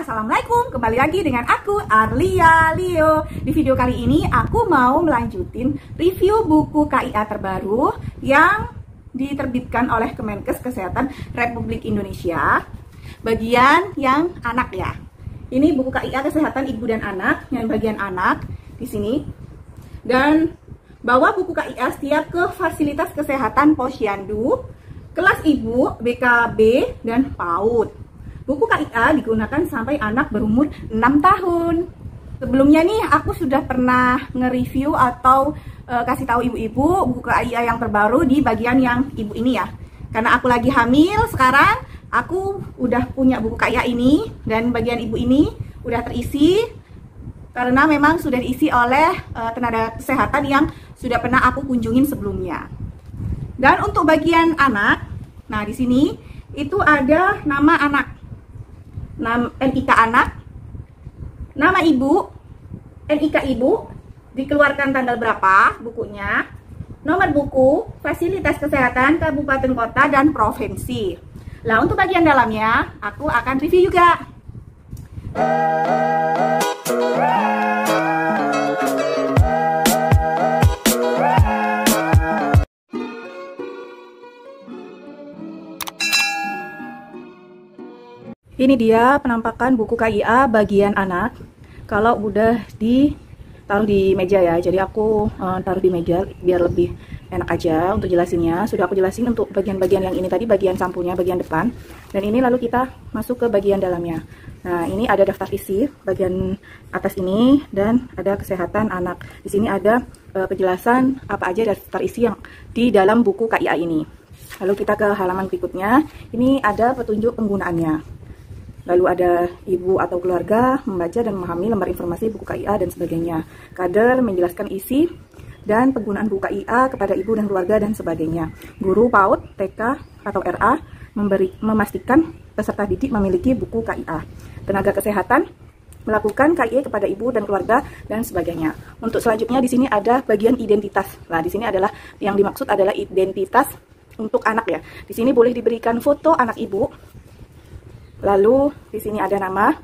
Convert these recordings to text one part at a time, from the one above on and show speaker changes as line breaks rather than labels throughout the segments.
Assalamualaikum, kembali lagi dengan aku Arlia Leo. Di video kali ini aku mau melanjutin review buku KIA terbaru yang diterbitkan oleh Kemenkes Kesehatan Republik Indonesia, bagian yang anak ya. Ini buku KIA Kesehatan Ibu dan Anak yang bagian anak di sini. Dan bawa buku KIA setiap ke fasilitas kesehatan posyandu, kelas ibu, BKB, dan PAUD. Buku KIA digunakan sampai anak berumur 6 tahun. Sebelumnya nih aku sudah pernah nge-review atau kasih tahu ibu-ibu buku KIA yang terbaru di bagian yang ibu ini ya. Karena aku lagi hamil sekarang, aku udah punya buku KIA ini dan bagian ibu ini udah terisi karena memang sudah diisi oleh tenaga kesehatan yang sudah pernah aku kunjungin sebelumnya. Dan untuk bagian anak, nah di sini itu ada nama anak, NIK anak, nama ibu, NIK ibu, dikeluarkan tanggal berapa bukunya, nomor buku, fasilitas kesehatan, kabupaten, kota, dan provinsi. Nah, untuk bagian dalamnya aku akan review juga. Ini dia penampakan buku KIA bagian anak. Kalau udah ditaruh di meja ya, jadi aku taruh di meja biar lebih enak aja untuk jelasinnya. Sudah aku jelasin untuk bagian-bagian yang ini tadi, bagian sampulnya, bagian depan. Dan ini lalu kita masuk ke bagian dalamnya. Nah, ini ada daftar isi bagian atas ini dan ada kesehatan anak. Di sini ada penjelasan apa aja daftar isi yang di dalam buku KIA ini. Lalu kita ke halaman berikutnya. Ini ada petunjuk penggunaannya. Lalu ada ibu atau keluarga membaca dan memahami lembar informasi buku KIA dan sebagainya. Kader menjelaskan isi dan penggunaan buku KIA kepada ibu dan keluarga dan sebagainya. Guru PAUD, TK, atau RA memastikan peserta didik memiliki buku KIA. Tenaga kesehatan melakukan KIA kepada ibu dan keluarga dan sebagainya. Untuk selanjutnya di sini ada bagian identitas. Nah, di sini adalah yang dimaksud adalah identitas untuk anak ya. Di sini boleh diberikan foto anak ibu. Lalu di sini ada nama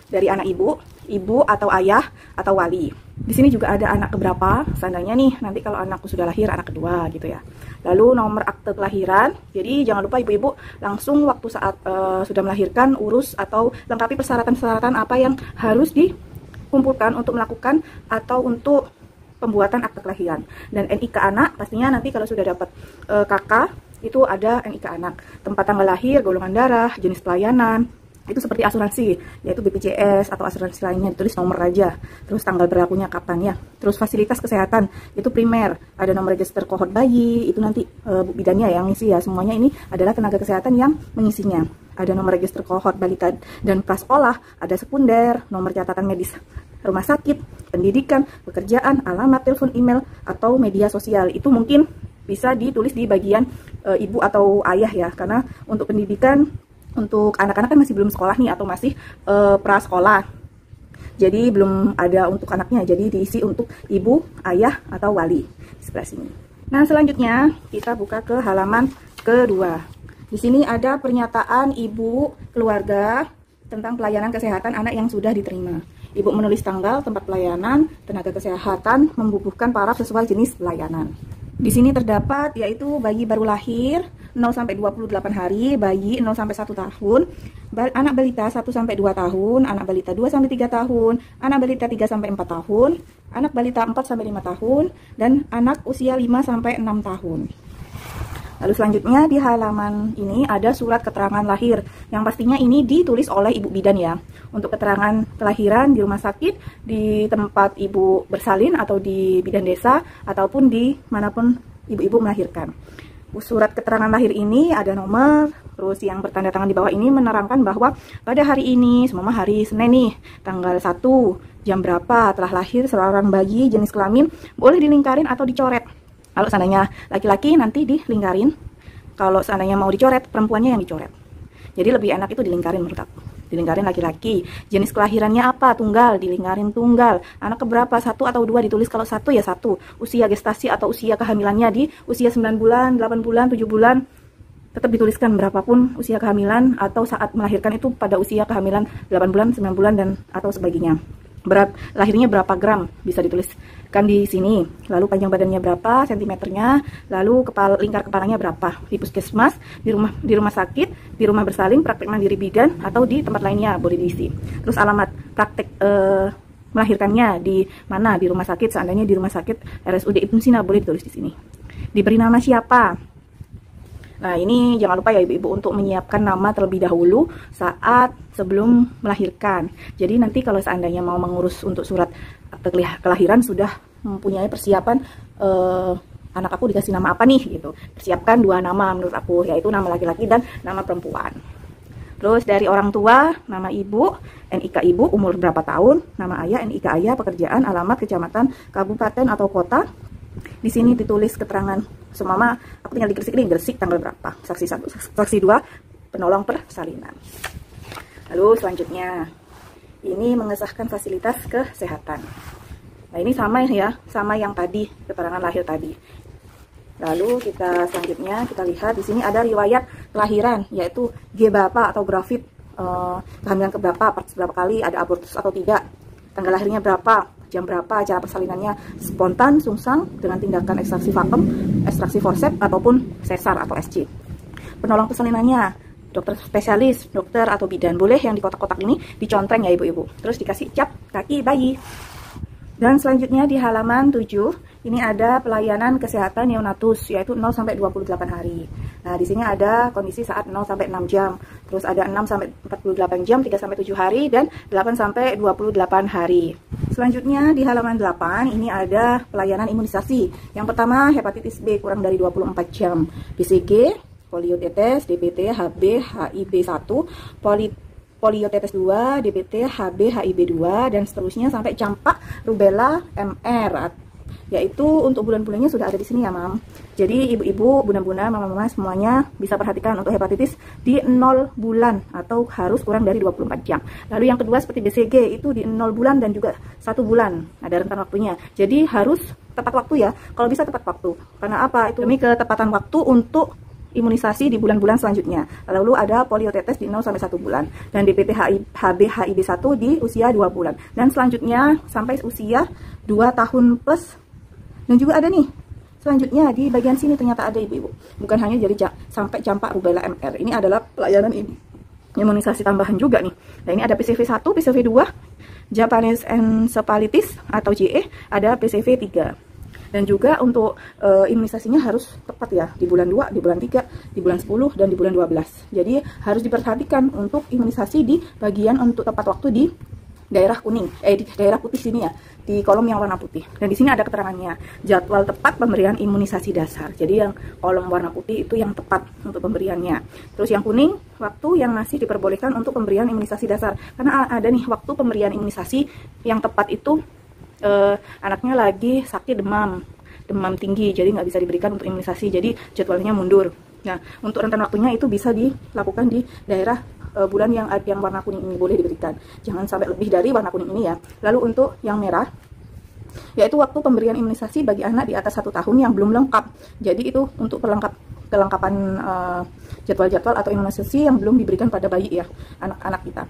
dari anak ibu atau ayah atau wali. Di sini juga ada anak keberapa, seandainya nih nanti kalau anakku sudah lahir anak kedua gitu ya. Lalu nomor akte kelahiran. Jadi jangan lupa ibu-ibu langsung waktu saat sudah melahirkan urus atau lengkapi persyaratan-persyaratan apa yang harus dikumpulkan untuk melakukan atau untuk pembuatan akte kelahiran. Dan NIK anak pastinya nanti kalau sudah dapat kakak itu ada NIK anak, tempat tanggal lahir, golongan darah, jenis pelayanan, itu seperti asuransi, yaitu BPJS atau asuransi lainnya ditulis nomor aja, terus tanggal berlakunya kapan ya, terus fasilitas kesehatan, itu primer, ada nomor register kohort bayi, itu nanti bu bidannya yang ngisi ya, semuanya ini adalah tenaga kesehatan yang mengisinya. Ada nomor register kohort balita dan prasekolah, ada sekunder, nomor catatan medis rumah sakit, pendidikan, pekerjaan, alamat, telepon, email, atau media sosial, itu mungkin bisa ditulis di bagian ibu atau ayah ya, karena untuk pendidikan untuk anak-anak kan masih belum sekolah nih atau masih prasekolah, jadi belum ada untuk anaknya, jadi diisi untuk ibu, ayah, atau wali di sebelah sini. Nah, selanjutnya kita buka ke halaman kedua. Di sini ada pernyataan ibu keluarga tentang pelayanan kesehatan anak yang sudah diterima. Ibu menulis tanggal, tempat pelayanan, tenaga kesehatan membubuhkan paraf sesuai jenis pelayanan. Di sini terdapat yaitu bayi baru lahir 0 sampai 28 hari, bayi 0 sampai 1 tahun, anak balita 1 sampai 2 tahun, anak balita 2 sampai 3 tahun, anak balita 3 sampai 4 tahun, anak balita 4 sampai 5 tahun, dan anak usia 5 sampai 6 tahun. Lalu selanjutnya di halaman ini ada surat keterangan lahir yang pastinya ini ditulis oleh ibu bidan ya. Untuk keterangan kelahiran di rumah sakit, di tempat ibu bersalin atau di bidan desa ataupun di manapun ibu-ibu melahirkan. Surat keterangan lahir ini ada nomor, terus yang bertanda tangan di bawah ini menerangkan bahwa pada hari ini, semua hari Senin nih, tanggal 1, jam berapa telah lahir seorang bayi, jenis kelamin, boleh dilingkarin atau dicoret. Kalau seandainya laki-laki nanti dilingkarin, kalau seandainya mau dicoret, perempuannya yang dicoret. Jadi lebih enak itu dilingkarin menurut aku. Dilingkarin laki-laki. Jenis kelahirannya apa? Tunggal, dilingkarin tunggal. Anak keberapa? 1 atau 2 ditulis, kalau 1 ya 1. Usia gestasi atau usia kehamilannya di usia 9 bulan, 8 bulan, 7 bulan. tetap dituliskan berapapun usia kehamilan atau saat melahirkan itu pada usia kehamilan 8 bulan, 9 bulan dan atau sebagainya. Berat lahirnya berapa gram bisa dituliskan di sini. Lalu panjang badannya berapa sentimeternya, lalu lingkar kepalanya berapa. Di puskesmas, di rumah sakit, di rumah bersalin, praktek mandiri bidan atau di tempat lainnya boleh diisi. Terus alamat praktek melahirkannya di mana, di rumah sakit, seandainya di rumah sakit RSUD Ibnu Sina boleh ditulis di sini. Diberi nama siapa? Nah, ini jangan lupa ya ibu-ibu untuk menyiapkan nama terlebih dahulu saat sebelum melahirkan. Jadi nanti kalau seandainya mau mengurus untuk surat kelahiran sudah mempunyai persiapan, anak aku dikasih nama apa nih gitu. Persiapkan 2 nama menurut aku, yaitu nama laki-laki dan nama perempuan. Terus dari orang tua, nama ibu, NIK ibu, umur berapa tahun, nama ayah, NIK ayah, pekerjaan, alamat, kecamatan, kabupaten atau kota. Di sini ditulis keterangan semama, aku tinggal di Gresik ini, Gresik tanggal berapa, saksi 1, saksi 2, penolong persalinan. Lalu selanjutnya, ini mengesahkan fasilitas kesehatan. Nah ini sama ya, sama yang tadi, keterangan lahir tadi. Lalu selanjutnya kita lihat di sini ada riwayat kelahiran, yaitu G berapa atau grafit, kehamilan keberapa, berapa kali, ada abortus atau tidak, tanggal lahirnya berapa, jam berapa, cara persalinannya spontan, sungsang, dengan tindakan ekstraksi vakum, ekstraksi forceps, ataupun sesar atau SC. Penolong persalinannya, dokter spesialis, dokter atau bidan. Boleh yang di kotak-kotak ini dicontreng ya ibu-ibu. Terus dikasih cap kaki bayi. Dan selanjutnya di halaman 7, ini ada pelayanan kesehatan neonatus, yaitu 0 sampai 28 hari. Nah, di sini ada kondisi saat 0 sampai 6 jam. Terus ada 6 sampai 48 jam, 3 sampai 7 hari, dan 8 sampai 28 hari. Selanjutnya di halaman 8, ini ada pelayanan imunisasi. Yang pertama, hepatitis B kurang dari 24 jam. BCG, poliotetes, DBT, HB, HIB1, poliotetes 2, DBT, HB, HIB2, dan seterusnya sampai campak, rubella, MR, yaitu untuk bulan-bulannya sudah ada di sini ya mam. Jadi ibu-ibu, bunda-bunda, mama-mama semuanya bisa perhatikan untuk hepatitis di 0 bulan atau harus kurang dari 24 jam. Lalu yang kedua seperti BCG itu di 0 bulan dan juga 1 bulan, ada rentan waktunya. Jadi harus tepat waktu ya, kalau bisa tepat waktu. Karena apa? Itu demi ketepatan waktu untuk imunisasi di bulan-bulan selanjutnya. Lalu ada poliotetes di 0 sampai 1 bulan dan DPT HB HIB1 di usia 2 bulan dan selanjutnya sampai usia 2 tahun plus. Dan juga ada nih selanjutnya di bagian sini ternyata ada ibu-ibu, bukan hanya jadi sampai campak, rubella, MR. Ini adalah pelayanan imunisasi tambahan juga nih. Nah ini ada PCV 1, PCV 2, Japanese encephalitis atau JE, ada PCV 3. Dan juga untuk imunisasinya harus tepat ya, di bulan 2, di bulan 3, di bulan 10, dan di bulan 12. Jadi harus diperhatikan untuk imunisasi di bagian untuk tepat waktu di daerah kuning, di daerah putih sini ya, di kolom yang warna putih. Dan di sini ada keterangannya, jadwal tepat pemberian imunisasi dasar. Jadi yang kolom warna putih itu yang tepat untuk pemberiannya. Terus yang kuning, waktu yang masih diperbolehkan untuk pemberian imunisasi dasar. Karena ada nih waktu pemberian imunisasi yang tepat itu anaknya lagi sakit demam tinggi, jadi nggak bisa diberikan untuk imunisasi, jadi jadwalnya mundur. Nah untuk rentan waktunya itu bisa dilakukan di daerah bulan yang warna kuning ini boleh diberikan, jangan sampai lebih dari warna kuning ini ya. Lalu untuk yang merah yaitu waktu pemberian imunisasi bagi anak di atas 1 tahun yang belum lengkap, jadi itu untuk kelengkapan jadwal-jadwal atau imunisasi yang belum diberikan pada bayi ya, anak-anak kita.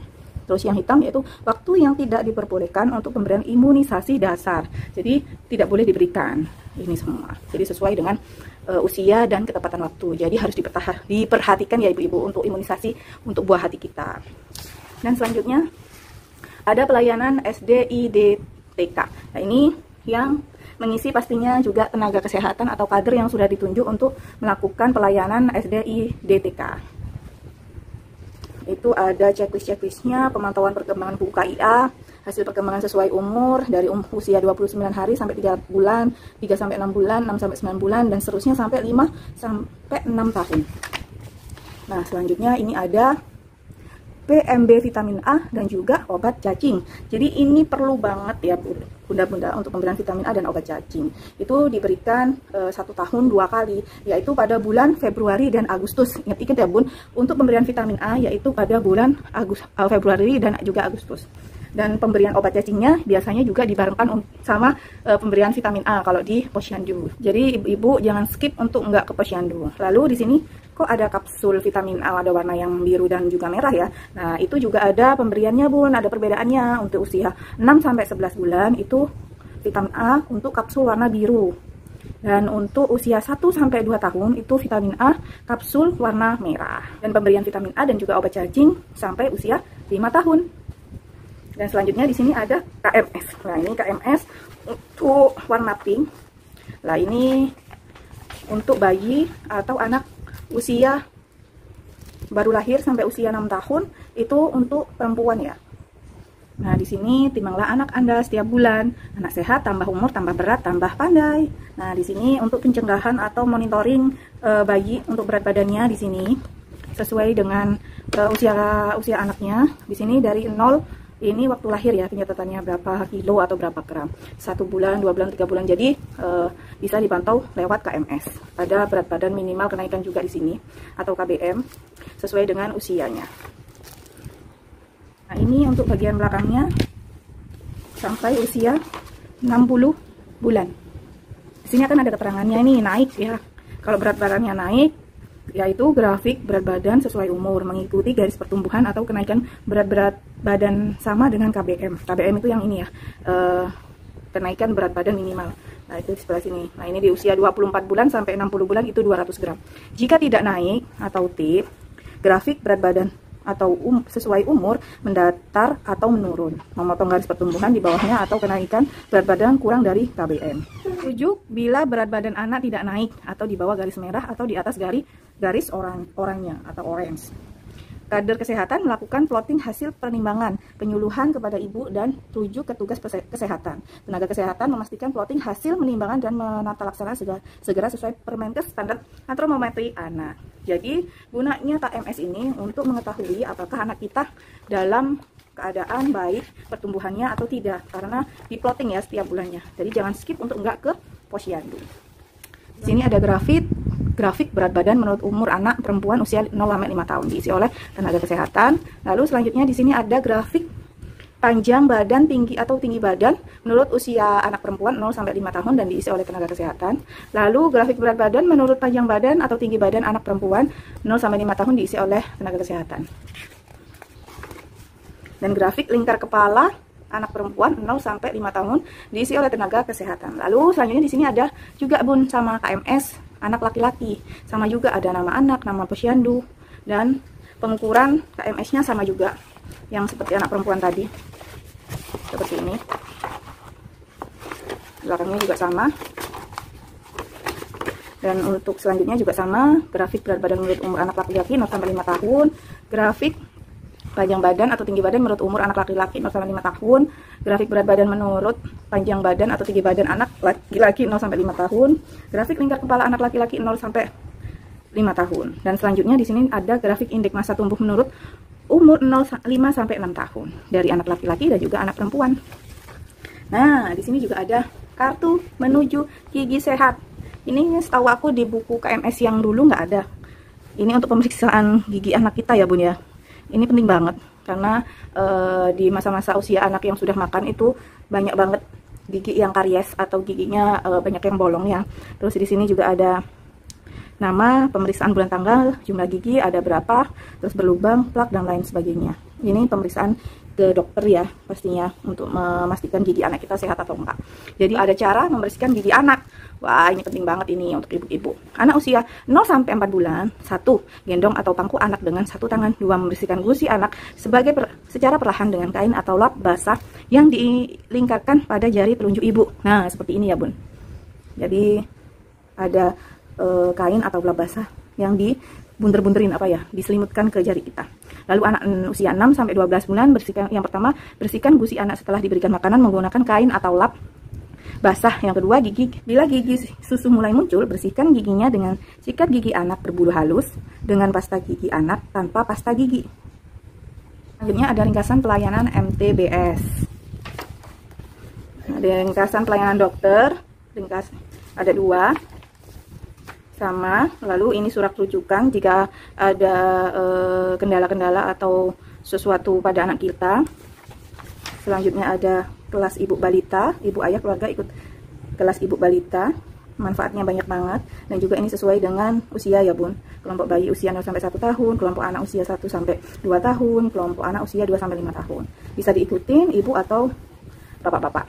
Terus yang hitam yaitu waktu yang tidak diperbolehkan untuk pemberian imunisasi dasar. Jadi tidak boleh diberikan ini semua. Jadi sesuai dengan usia dan ketepatan waktu. Jadi harus diperhatikan ya ibu-ibu untuk imunisasi untuk buah hati kita. Dan selanjutnya ada pelayanan SDIDTK. Nah ini yang mengisi pastinya juga tenaga kesehatan atau kader yang sudah ditunjuk untuk melakukan pelayanan SDIDTK. Itu ada checklist-checklistnya, pemantauan perkembangan buku KIA, hasil perkembangan sesuai umur dari usia 29 hari sampai 3 bulan, 3 sampai 6 bulan, 6 sampai 9 bulan, dan seterusnya sampai 5 sampai 6 tahun. Nah, selanjutnya ini ada PMB vitamin A dan juga obat cacing. Jadi ini perlu banget ya bunda-bunda untuk pemberian vitamin A dan obat cacing. Itu diberikan 1 tahun 2 kali, yaitu pada bulan Februari dan Agustus. Ingat-ingat ya bun, untuk pemberian vitamin A yaitu pada bulan Februari dan juga Agustus. Dan pemberian obat cacingnya biasanya juga dibarengkan sama pemberian vitamin A kalau di posyandu. Jadi ibu-ibu jangan skip untuk nggak ke posyandu. Lalu di sini kok ada kapsul vitamin A ada warna yang biru dan juga merah ya. Nah, itu juga ada pemberiannya Bun, ada perbedaannya. Untuk usia 6-11 bulan itu vitamin A untuk kapsul warna biru. Dan untuk usia 1-2 tahun itu vitamin A kapsul warna merah. Dan pemberian vitamin A dan juga obat cacing sampai usia 5 tahun. Dan selanjutnya di sini ada KMS. Nah, ini KMS untuk warna pink. Nah, ini untuk bayi atau anak usia baru lahir sampai usia 6 tahun itu untuk perempuan ya. Nah, di sini timbanglah anak Anda setiap bulan. Anak sehat, tambah umur, tambah berat, tambah pandai. Nah, di sini untuk pencegahan atau monitoring bayi untuk berat badannya di sini sesuai dengan usia anaknya. Di sini dari 0 ini waktu lahir ya, penyataannya berapa kilo atau berapa gram. 1 bulan, 2 bulan, 3 bulan. Jadi bisa dipantau lewat KMS. Ada berat badan minimal kenaikan juga di sini atau KBM sesuai dengan usianya. Nah, ini untuk bagian belakangnya sampai usia 60 bulan. Di sini akan ada keterangannya ini naik ya. Kalau berat badannya naik, yaitu grafik berat badan sesuai umur mengikuti garis pertumbuhan atau kenaikan berat badan sama dengan KBM. KBM itu yang ini ya, kenaikan berat badan minimal. Nah, itu di sebelah sini. Nah, ini di usia 24 bulan sampai 60 bulan itu 200 gram. Jika tidak naik atau tip, grafik berat badan atau sesuai umur mendatar atau menurun, memotong garis pertumbuhan di bawahnya atau kenaikan berat badan kurang dari KBM. 7. Bila berat badan anak tidak naik atau di bawah garis merah atau di atas garis oranye atau orange. Kader kesehatan melakukan plotting hasil penimbangan penyuluhan kepada ibu dan rujuk ke tugas kesehatan. Tenaga kesehatan memastikan plotting hasil penimbangan dan menata laksana segera sesuai Permenkes standar antropometri anak. Jadi gunanya KMS ini untuk mengetahui apakah anak kita dalam keadaan baik pertumbuhannya atau tidak, karena di plotting ya setiap bulannya. Jadi jangan skip untuk enggak ke posyandu. Di sini ada grafik berat badan menurut umur anak perempuan usia 0-5 tahun diisi oleh tenaga kesehatan. Lalu selanjutnya di sini ada grafik panjang badan tinggi atau tinggi badan menurut usia anak perempuan 0-5 tahun dan diisi oleh tenaga kesehatan. Lalu grafik berat badan menurut panjang badan atau tinggi badan anak perempuan 0-5 tahun diisi oleh tenaga kesehatan. Dan grafik lingkar kepala anak perempuan 0-5 tahun diisi oleh tenaga kesehatan. Lalu selanjutnya di sini ada juga Bun sama KMS anak laki-laki, sama juga ada nama anak, nama posyandu, dan pengukuran KMS-nya sama juga yang seperti anak perempuan tadi, seperti ini. Belakangnya juga sama. Dan untuk selanjutnya juga sama, grafik berat badan menurut umur anak laki-laki 0-5 tahun, grafik panjang badan atau tinggi badan menurut umur anak laki-laki 0-5 tahun, grafik berat badan menurut panjang badan atau tinggi badan anak laki-laki 0-5 tahun, grafik lingkar kepala anak laki-laki 0-5 tahun. Dan selanjutnya di sini ada grafik indeks massa tubuh menurut umur 0-5-6 tahun dari anak laki-laki dan juga anak perempuan. Nah, di sini juga ada kartu menuju gigi sehat. Ini setahu aku di buku KMS yang dulu nggak ada. Ini untuk pemeriksaan gigi anak kita ya Bun ya. Ini penting banget karena di masa-masa usia anak yang sudah makan itu banyak banget gigi yang karies atau giginya banyak yang bolong ya. Terus di sini juga ada nama, pemeriksaan bulan tanggal, jumlah gigi ada berapa, terus berlubang, plak dan lain sebagainya. Ini pemeriksaan ke dokter ya pastinya untuk memastikan gigi anak kita sehat atau enggak. Jadi ada cara membersihkan gigi anak. Wah, ini penting banget ini untuk ibu-ibu. Anak usia 0-4 bulan, 1. Gendong atau pangku anak dengan 1 tangan. 2. Membersihkan gusi anak secara perlahan dengan kain atau lap basah yang dilingkarkan pada jari telunjuk ibu. Nah, seperti ini ya Bun. Jadi ada kain atau lap basah yang dibunter-bunterin diselimutkan ke jari kita. Lalu anak usia 6-12 bulan, yang pertama bersihkan gusi anak setelah diberikan makanan menggunakan kain atau lap basah. Yang kedua, bila gigi susu mulai muncul, bersihkan giginya dengan sikat gigi anak berbulu halus dengan pasta gigi anak tanpa pasta gigi. Selanjutnya ada ringkasan pelayanan MTBS. Ada ringkasan pelayanan dokter, ada 2 sama. Lalu ini surat rujukan jika ada kendala-kendala atau sesuatu pada anak kita. Selanjutnya ada kelas ibu balita, ibu ayah keluarga ikut kelas ibu balita. manfaatnya banyak banget. Dan juga ini sesuai dengan usia ya bun. Kelompok bayi usia 0 sampai 1 tahun, kelompok anak usia 1 sampai 2 tahun, kelompok anak usia 2 sampai 5 tahun. Bisa diikutin ibu atau bapak-bapak.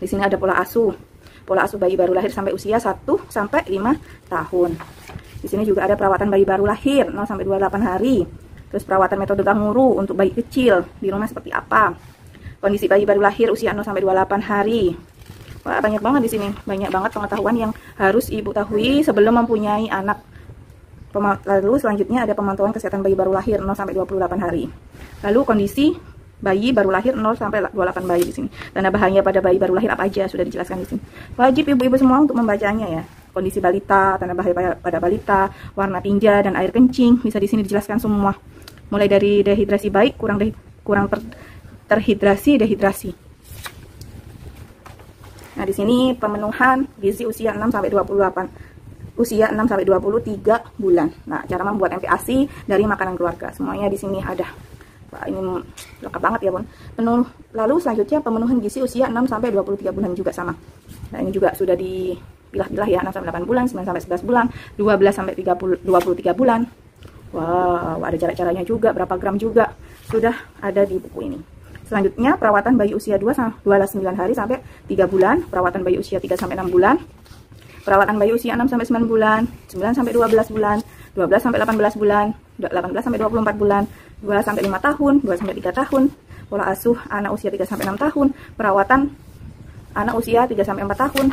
Di sini ada pola asuh. Pola asuh bayi baru lahir sampai usia 1 sampai 5 tahun. Di sini juga ada perawatan bayi baru lahir 0 sampai 28 hari. Terus perawatan metode kanguru untuk bayi kecil di rumah seperti apa. Kondisi bayi baru lahir usia 0 sampai 28 hari. Wah, banyak banget di sini. Banyak banget pengetahuan yang harus ibu tahui sebelum mempunyai anak. Lalu selanjutnya ada pemantauan kesehatan bayi baru lahir 0 sampai 28 hari. Lalu kondisi bayi baru lahir 0 sampai 28 bayi di sini. Tanda bahaya pada bayi baru lahir apa aja sudah dijelaskan di sini. Wajib ibu-ibu semua untuk membacanya ya. Kondisi balita, tanda bahaya pada balita, warna tinja dan air kencing bisa di sini dijelaskan semua. Mulai dari dehidrasi baik, terhidrasi, dehidrasi. Nah, di sini pemenuhan gizi usia 6 sampai 28. Usia 6 sampai 23 bulan. Nah, cara membuat MPASI dari makanan keluarga. Semuanya di sini ada. Wah, ini lengkap banget ya, Bun. Lalu selanjutnya pemenuhan gizi usia 6 sampai 23 bulan juga sama. Nah, ini juga sudah dipilah-pilah ya, 6 sampai 8 bulan, 9 sampai 11 bulan, 12 sampai 23 bulan. Wow, ada cara-caranya juga, berapa gram juga sudah ada di buku ini. Selanjutnya perawatan bayi usia 29 hari sampai 3 bulan, perawatan bayi usia 3 sampai 6 bulan, perawatan bayi usia 6 sampai 9 bulan, 9 sampai 12 bulan, 12 sampai 18 bulan, 18 sampai 24 bulan, 2 sampai 5 tahun, 2 sampai 3 tahun, pola asuh anak usia 3 sampai 6 tahun, perawatan anak usia 3 sampai 4 tahun,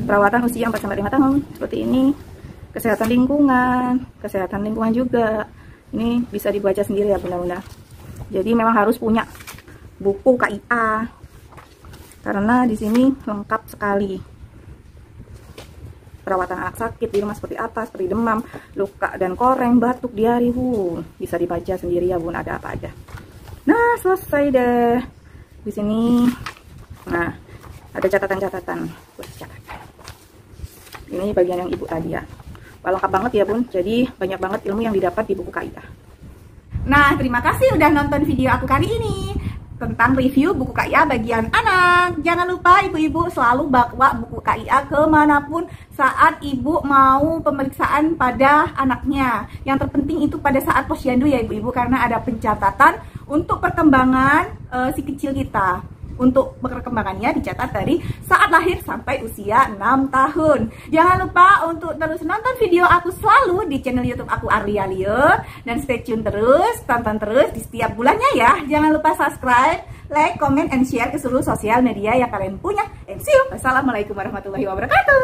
perawatan usia 4 sampai 5 tahun, seperti ini. Kesehatan lingkungan juga. Ini bisa dibaca sendiri ya bunda-bunda. Jadi memang harus punya buku KIA karena di sini lengkap sekali. Perawatan anak sakit di rumah seperti apa, seperti demam, luka dan koreng, batuk, diare, bisa dibaca sendiri ya bun, ada apa aja. Nah, selesai deh. Di sini, nah, ada catatan-catatan. Ini bagian yang ibu tadi ya. Lengkap banget ya bun, jadi banyak banget ilmu yang didapat di buku KIA. Nah, terima kasih udah nonton video aku kali ini tentang review buku KIA bagian anak. Jangan lupa ibu-ibu selalu bawa buku KIA kemanapun saat ibu mau pemeriksaan pada anaknya. Yang terpenting itu pada saat posyandu ya ibu-ibu, karena ada pencatatan untuk perkembangan si kecil kita. Untuk perkembangannya dicatat dari saat lahir sampai usia 6 tahun. Jangan lupa untuk terus nonton video aku selalu di channel YouTube aku Arlia Leo. Dan stay tune terus, tonton terus di setiap bulannya ya. Jangan lupa subscribe, like, comment, and share ke seluruh sosial media yang kalian punya. And see you. Wassalamualaikum warahmatullahi wabarakatuh.